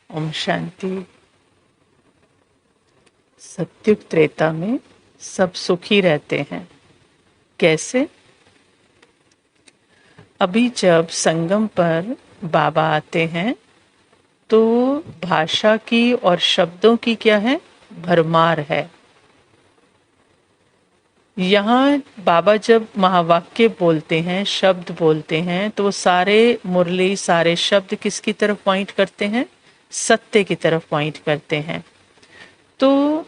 ओम शांति। सत्युग त्रेता में सब सुखी रहते हैं। कैसे? अभी जब संगम पर बाबा आते हैं तो भाषा की और शब्दों की क्या है, भरमार है। यहाँ बाबा जब महावाक्य बोलते हैं, शब्द बोलते हैं, तो वो सारे मुरली, सारे शब्द किसकी तरफ पॉइंट करते हैं? सत्य की तरफ पॉइंट करते हैं। तो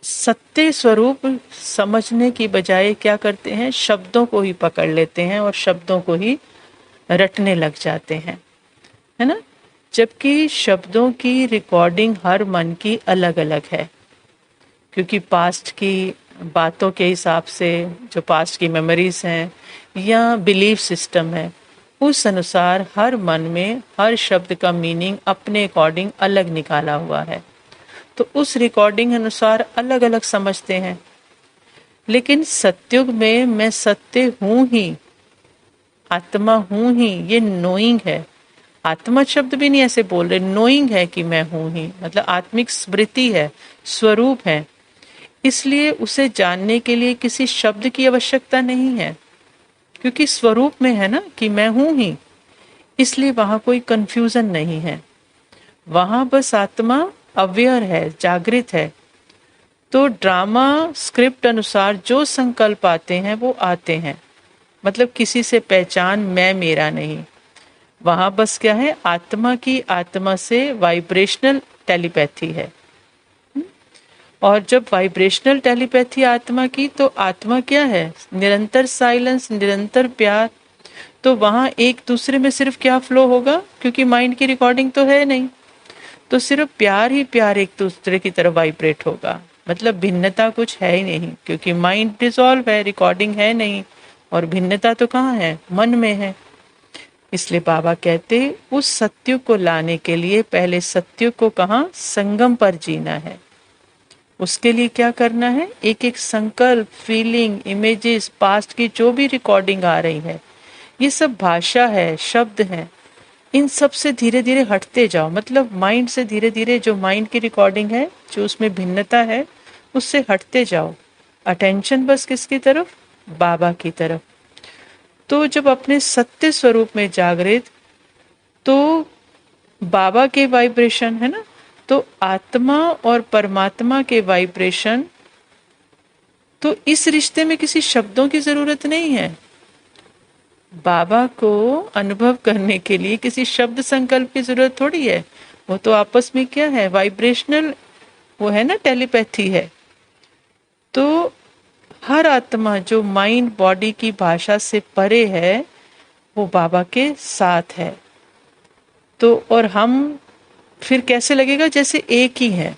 सत्य स्वरूप समझने की बजाय क्या करते हैं, शब्दों को ही पकड़ लेते हैं और शब्दों को ही रटने लग जाते हैं, है ना। जबकि शब्दों की रिकॉर्डिंग हर मन की अलग अलग है, क्योंकि पास्ट की बातों के हिसाब से, जो पास्ट की मेमोरीज हैं या बिलीफ सिस्टम है, उस अनुसार हर मन में हर शब्द का मीनिंग अपने अकॉर्डिंग अलग निकाला हुआ है। तो उस रिकॉर्डिंग अनुसार अलग अलग समझते हैं। लेकिन सत्युग में मैं सत्य हूं ही, आत्मा हूं ही, ये नोइंग है। आत्मा शब्द भी नहीं ऐसे बोल रहे, नोइंग है कि मैं हूं ही, मतलब आत्मिक स्मृति है, स्वरूप है। इसलिए उसे जानने के लिए किसी शब्द की आवश्यकता नहीं है, क्योंकि स्वरूप में है ना कि मैं हूं ही। इसलिए वहां कोई कंफ्यूजन नहीं है। वहां बस आत्मा अवेयर है, जागृत है। तो ड्रामा स्क्रिप्ट अनुसार जो संकल्प आते हैं वो आते हैं, मतलब किसी से पहचान मैं मेरा नहीं। वहां बस क्या है, आत्मा की आत्मा से वाइब्रेशनल टेलीपैथी है। और जब वाइब्रेशनल टेलीपैथी आत्मा की, तो आत्मा क्या है, निरंतर साइलेंस, निरंतर प्यार। तो वहां एक दूसरे में सिर्फ क्या फ्लो होगा, क्योंकि माइंड की रिकॉर्डिंग तो है नहीं, तो सिर्फ प्यार ही प्यार एक दूसरे की तरफ वाइब्रेट होगा। मतलब भिन्नता कुछ है ही नहीं, क्योंकि माइंड डिसॉल्व है, रिकॉर्डिंग है नहीं, और भिन्नता तो कहाँ है, मन में है। इसलिए बाबा कहते उस सत्य को लाने के लिए पहले सत्य को कहाँ, संगम पर जीना है। उसके लिए क्या करना है, एक एक संकल्प, फीलिंग, इमेजेस, पास्ट की जो भी रिकॉर्डिंग आ रही है, ये सब भाषा है, शब्द हैं, इन सब से धीरे धीरे हटते जाओ। मतलब माइंड से धीरे धीरे, जो माइंड की रिकॉर्डिंग है, जो उसमें भिन्नता है, उससे हटते जाओ। अटेंशन बस किसकी तरफ, बाबा की तरफ। तो जब अपने सत्य स्वरूप में जागृत, तो बाबा के वाइब्रेशन है ना, तो आत्मा और परमात्मा के वाइब्रेशन, तो इस रिश्ते में किसी शब्दों की जरूरत नहीं है। बाबा को अनुभव करने के लिए किसी शब्द संकल्प की जरूरत थोड़ी है। वो तो आपस में क्या है, वाइब्रेशनल, वो है ना, टेलीपैथी है। तो हर आत्मा जो माइंड बॉडी की भाषा से परे है, वो बाबा के साथ है। तो और हम फिर कैसे लगेगा, जैसे एक ही है।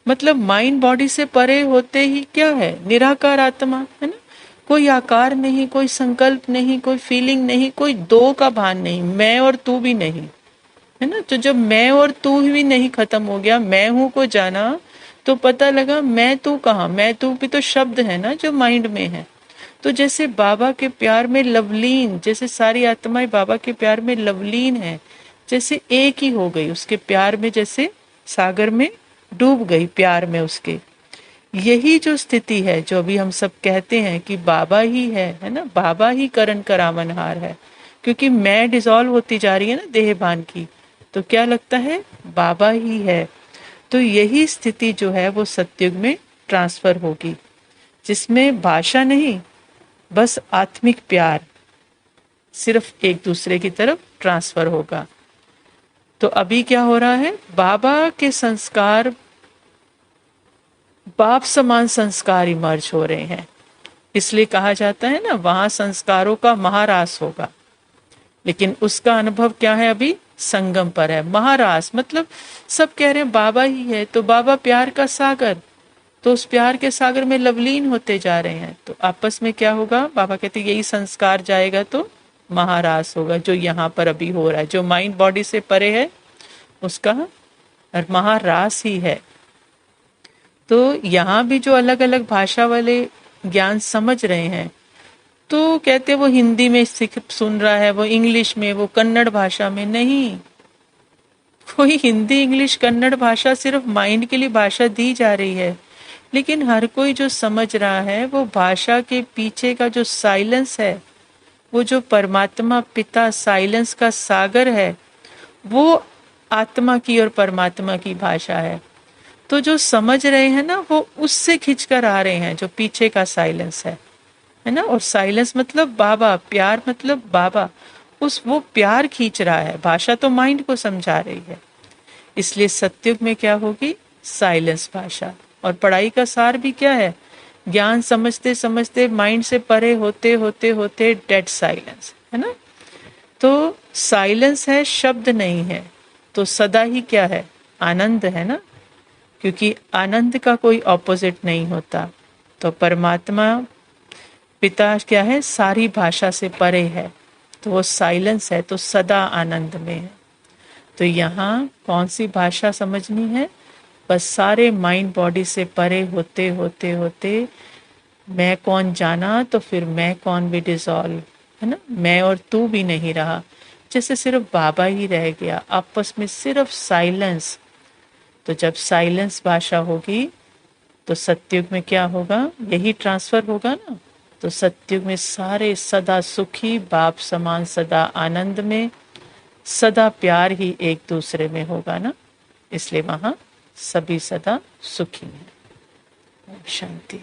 मतलब माइंड बॉडी से परे होते ही क्या है, निराकार आत्मा है ना। कोई आकार नहीं, कोई संकल्प नहीं, कोई फीलिंग नहीं, कोई दो का भान नहीं, मैं और तू भी नहीं, है ना। तो जब मैं और तू भी नहीं खत्म हो गया, मैं हूं को जाना, तो पता लगा मैं तू कहाँ, मैं तू भी तो शब्द है ना जो माइंड में है। तो जैसे बाबा के प्यार में लवलीन, जैसे सारी आत्माएं बाबा के प्यार में लवलीन है, जैसे एक ही हो गई उसके प्यार में, जैसे सागर में डूब गई प्यार में उसके। यही जो स्थिति है, जो अभी हम सब कहते हैं कि बाबा ही है ना, बाबा ही करण करावनहार है। क्योंकि मैं डिसॉल्व होती जा रही है ना देहभान की, तो क्या लगता है, बाबा ही है। तो यही स्थिति जो है वो सतयुग में ट्रांसफर होगी, जिसमें भाषा नहीं, बस आत्मिक प्यार सिर्फ एक दूसरे की तरफ ट्रांसफर होगा। तो अभी क्या हो रहा है, बाबा के संस्कार, बाप समान संस्कार इमर्ज हो रहे हैं। इसलिए कहा जाता है ना, वहां संस्कारों का महारास होगा। लेकिन उसका अनुभव क्या है, अभी संगम पर है। महारास मतलब सब कह रहे हैं बाबा ही है, तो बाबा प्यार का सागर, तो उस प्यार के सागर में लवलीन होते जा रहे हैं। तो आपस में क्या होगा, बाबा कहते यही संस्कार जाएगा तो महारास होगा, जो यहाँ पर अभी हो रहा है, जो माइंड बॉडी से परे है उसका महारास ही है। तो यहाँ भी जो अलग अलग भाषा वाले ज्ञान समझ रहे हैं, तो कहते वो हिंदी में सुन रहा है, वो इंग्लिश में, वो कन्नड़ भाषा में, नहीं, कोई हिंदी इंग्लिश कन्नड़ भाषा सिर्फ माइंड के लिए भाषा दी जा रही है, लेकिन हर कोई जो समझ रहा है वो भाषा के पीछे का जो साइलेंस है, वो जो परमात्मा पिता साइलेंस का सागर है, वो आत्मा की और परमात्मा की भाषा है। तो जो समझ रहे हैं ना, वो उससे खिंचकर आ रहे हैं, जो पीछे का साइलेंस है ना। और साइलेंस मतलब बाबा, प्यार मतलब बाबा, वो प्यार खींच रहा है। भाषा तो माइंड को समझा रही है, इसलिए सत्युग में क्या होगी? साइलेंस भाषा। और पढ़ाई का सार भी क्या है? ज्ञान समझते समझते माइंड से परे होते होते होते डेड साइलेंस, है ना। तो साइलेंस है, शब्द नहीं है, तो सदा ही क्या है? आनंद है ना, क्योंकि आनंद का कोई ऑपोजिट नहीं होता। तो परमात्मा पिता क्या है? सारी भाषा से परे है, तो वो साइलेंस है, तो सदा आनंद में है। तो यहाँ कौन सी भाषा समझनी है? बस सारे माइंड बॉडी से परे होते होते होते मैं कौन जाना, तो फिर मैं कौन भी डिसॉल्व, है ना। मैं और तू भी नहीं रहा, जैसे सिर्फ बाबा ही रह गया, आपस में सिर्फ साइलेंस। तो जब साइलेंस भाषा होगी तो सत्युग में क्या होगा? यही ट्रांसफर होगा ना। तो सत्युग में सारे सदा सुखी, बाप समान सदा आनंद में, सदा प्यार ही एक दूसरे में होगा ना, इसलिए वहां सभी सदा सुखी हैं। शांति।